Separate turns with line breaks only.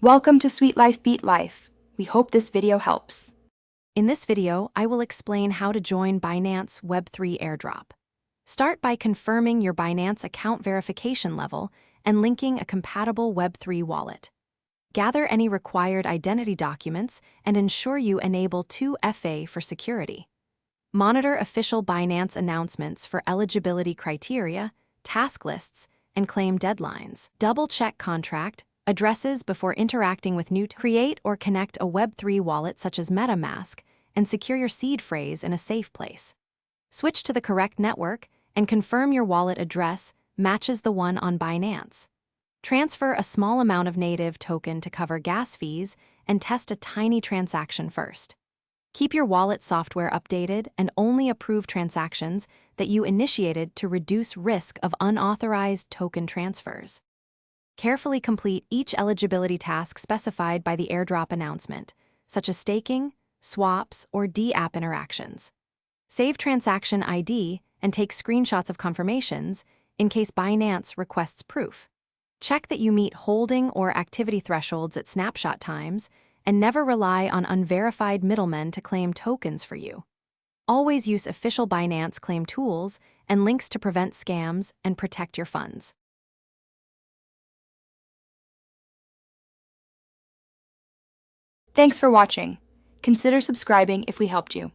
Welcome to Sweet Life Beat Life. We hope this video helps.
In this video, I will explain how to join Binance Web3 Airdrop. Start by confirming your Binance account verification level and linking a compatible Web3 wallet. Gather any required identity documents and ensure you enable 2FA for security. Monitor official Binance announcements for eligibility criteria, task lists, and claim deadlines. Double-check contract addresses before interacting with create or connect a Web3 wallet such as MetaMask and secure your seed phrase in a safe place. Switch to the correct network and confirm your wallet address matches the one on Binance. Transfer a small amount of native token to cover gas fees and test a tiny transaction first. Keep your wallet software updated and only approve transactions that you initiated to reduce risk of unauthorized token transfers. Carefully complete each eligibility task specified by the airdrop announcement, such as staking, swaps, or D-app interactions. Save transaction ID and take screenshots of confirmations in case Binance requests proof. Check that you meet holding or activity thresholds at snapshot times and never rely on unverified middlemen to claim tokens for you. Always use official Binance claim tools and links to prevent scams and protect your funds.
Thanks for watching. Consider subscribing if we helped you.